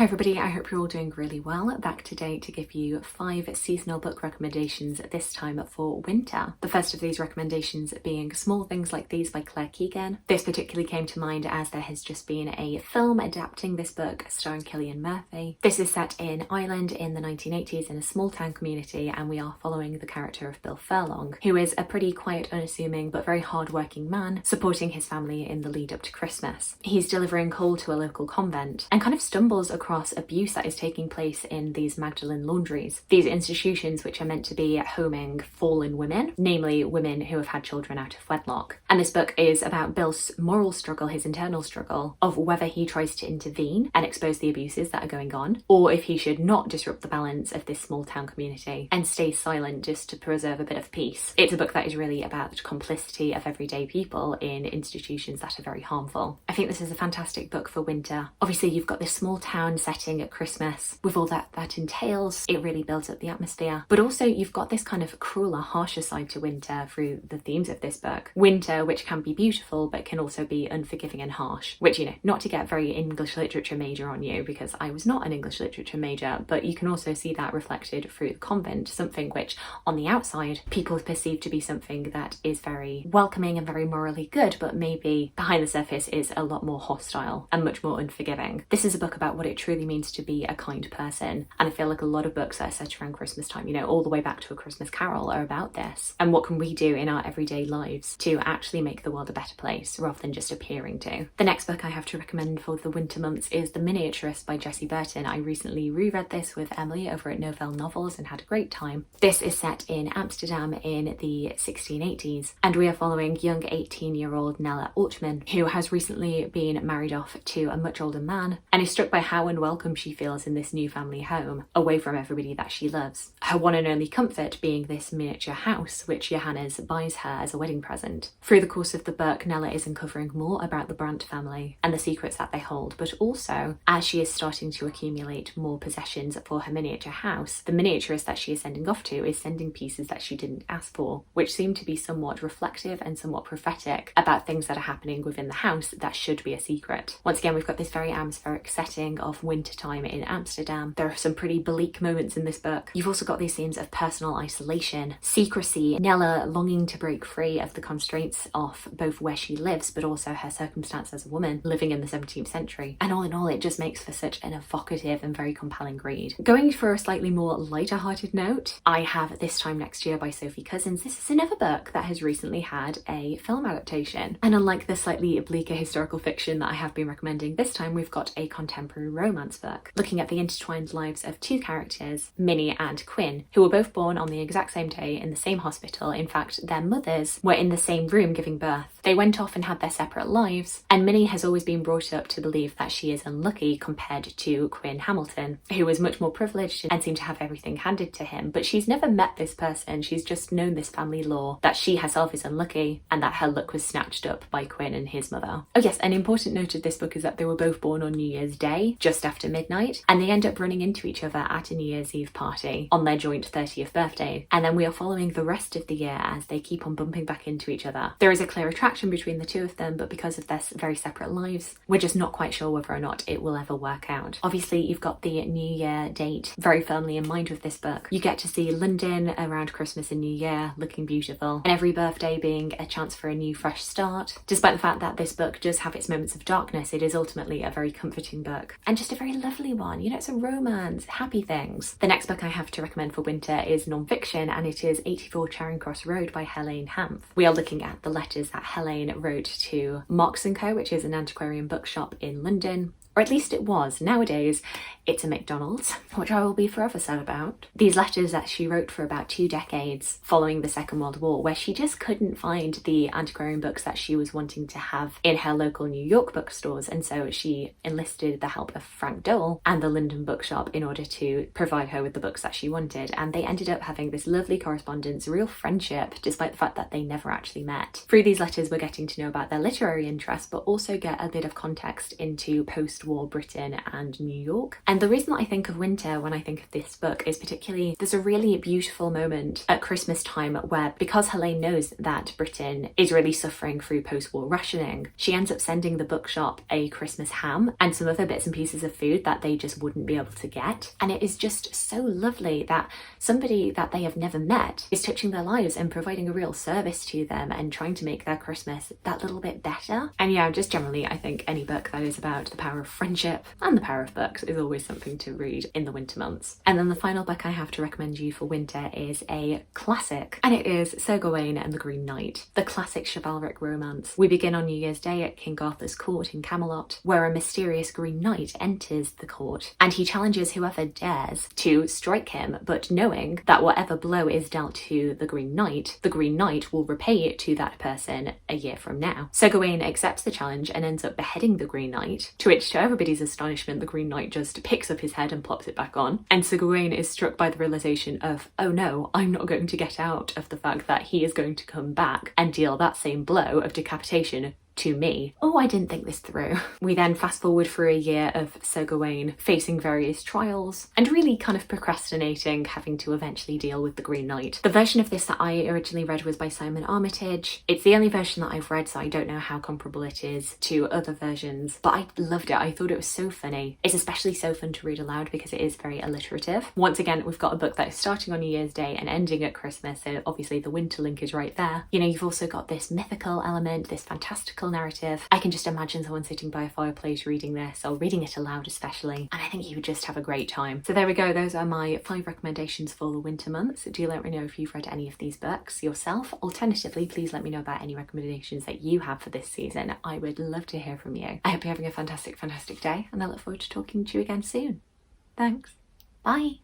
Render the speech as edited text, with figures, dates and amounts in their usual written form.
Hi everybody, I hope you're all doing really well. Back today to give you 5 seasonal book recommendations, this time for winter. The first of these recommendations being Small Things Like These by Claire Keegan. This particularly came to mind as there has just been a film adapting this book starring Cillian Murphy. This is set in Ireland in the 1980s in a small town community, and we are following the character of Bill Furlong, who is a pretty quiet, unassuming but very hard-working man supporting his family in the lead up to Christmas. He's delivering coal to a local convent and kind of stumbles across abuse that is taking place in these Magdalene laundries, these institutions which are meant to be homing fallen women, namely women who have had children out of wedlock. And this book is about Bill's moral struggle, his internal struggle, of whether he tries to intervene and expose the abuses that are going on, or if he should not disrupt the balance of this small town community and stay silent just to preserve a bit of peace. It's a book that is really about the complicity of everyday people in institutions that are very harmful. I think this is a fantastic book for winter. Obviously you've got this small town setting at Christmas with all that entails. It really builds up the atmosphere, but also you've got this kind of crueler, harsher side to winter through the themes of this book. Winter, which can be beautiful but can also be unforgiving and harsh, which, you know, not to get very English literature major on you, because I was not an English literature major, but you can also see that reflected through the convent, something which on the outside people perceive to be something that is very welcoming and very morally good, but maybe behind the surface is a lot more hostile and much more unforgiving. This is a book about what it truly means to be a kind person, and I feel like a lot of books that are set around Christmas time, you know, all the way back to A Christmas Carol, are about this, and what can we do in our everyday lives to actually make the world a better place rather than just appearing to. The next book I have to recommend for the winter months is The Miniaturist by Jessie Burton. I recently reread this with Emily over at Novell Novels and had a great time. This is set in Amsterdam in the 1680s, and we are following young 18-year-old Nella Altman, who has recently been married off to a much older man and is struck by how unwelcome she feels in this new family home, away from everybody that she loves. Her one and only comfort being this miniature house, which Johannes buys her as a wedding present. Through the course of the book, Nella is uncovering more about the Brandt family and the secrets that they hold, but also, as she is starting to accumulate more possessions for her miniature house, the miniaturist that she is sending off to is sending pieces that she didn't ask for, which seem to be somewhat reflective and somewhat prophetic about things that are happening within the house that should be a secret. Once again, we've got this very atmospheric setting of wintertime in Amsterdam. There are some pretty bleak moments in this book. You've also got these themes of personal isolation, secrecy, Nella longing to break free of the constraints of both where she lives but also her circumstance as a woman living in the 17th century. And all in all, it just makes for such an evocative and very compelling read. Going for a slightly more lighter-hearted note, I have This Time Next Year by Sophie Cousens. This is another book that has recently had a film adaptation, and unlike the slightly bleaker historical fiction that I have been recommending, this time we've got a contemporary romance book looking at the intertwined lives of two characters, Minnie and Quinn, who were both born on the exact same day in the same hospital. In fact, their mothers were in the same room giving birth. They went off and had their separate lives, and Minnie has always been brought up to believe that she is unlucky compared to Quinn Hamilton, who was much more privileged and seemed to have everything handed to him. But she's never met this person. She's just known this family lore that she herself is unlucky and that her luck was snatched up by Quinn and his mother. Oh yes, an important note of this book is that they were both born on New Year's Day, just after midnight, and they end up running into each other at a New Year's Eve party on their joint 30th birthday. And then we are following the rest of the year as they keep on bumping back into each other. There is a clear attraction between the two of them, but because of their very separate lives, we're just not quite sure whether or not it will ever work out. Obviously, you've got the New Year date very firmly in mind with this book. You get to see London around Christmas and New Year looking beautiful, and every birthday being a chance for a new fresh start. Despite the fact that this book does have its moments of darkness, it is ultimately a very comforting book and just a very lovely one. You know, it's a romance, happy things. The next book I have to recommend for winter is non-fiction, and it is 84 Charing Cross Road by Helene Hanff. We are looking at the letters that Helene wrote to Marks & Co, which is an antiquarian bookshop in London. Or at least it was. Nowadays, it's a McDonald's, which I will be forever sad about. These letters that she wrote for about 2 decades following the Second World War, where she just couldn't find the antiquarian books that she was wanting to have in her local New York bookstores, and so she enlisted the help of Frank Dole and the London bookshop in order to provide her with the books that she wanted, and they ended up having this lovely correspondence, real friendship, despite the fact that they never actually met. Through these letters, we're getting to know about their literary interests, but also get a bit of context into post post-war Britain and New York. And the reason that I think of winter when I think of this book is particularly there's a really beautiful moment at Christmas time where, because Helene knows that Britain is really suffering through post-war rationing, she ends up sending the bookshop a Christmas ham and some other bits and pieces of food that they just wouldn't be able to get. And it is just so lovely that somebody that they have never met is touching their lives and providing a real service to them and trying to make their Christmas that little bit better. And yeah, just generally I think any book that is about the power of friendship and the power of books is always something to read in the winter months. And then the final book I have to recommend you for winter is a classic, and it is Sir Gawain and the Green Knight, the classic chivalric romance. We begin on New Year's Day at King Arthur's court in Camelot, where a mysterious Green Knight enters the court and he challenges whoever dares to strike him, but knowing that whatever blow is dealt to the Green Knight will repay it to that person a year from now. Sir Gawain accepts the challenge and ends up beheading the Green Knight, to which, to everybody's astonishment, the Green Knight just picks up his head and plops it back on. And Sir Gawain is struck by the realization of, oh no, I'm not going to get out of the fact that he is going to come back and deal that same blow of decapitation to me. Oh, I didn't think this through. We then fast forward for a year of Sir Gawain facing various trials and really kind of procrastinating, having to eventually deal with the Green Knight. The version of this that I originally read was by Simon Armitage. It's the only version that I've read, so I don't know how comparable it is to other versions, but I loved it. I thought it was so funny. It's especially so fun to read aloud because it is very alliterative. Once again, we've got a book that is starting on New Year's Day and ending at Christmas, so obviously the winter link is right there. You know, you've also got this mythical element, this fantastical narrative. I can just imagine someone sitting by a fireplace reading this, or reading it aloud especially, and I think you would just have a great time. So there we go, those are my 5 recommendations for the winter months. Do let me know if you've read any of these books yourself. Alternatively, please let me know about any recommendations that you have for this season. I would love to hear from you. I hope you're having a fantastic day, and I look forward to talking to you again soon. Thanks. Bye.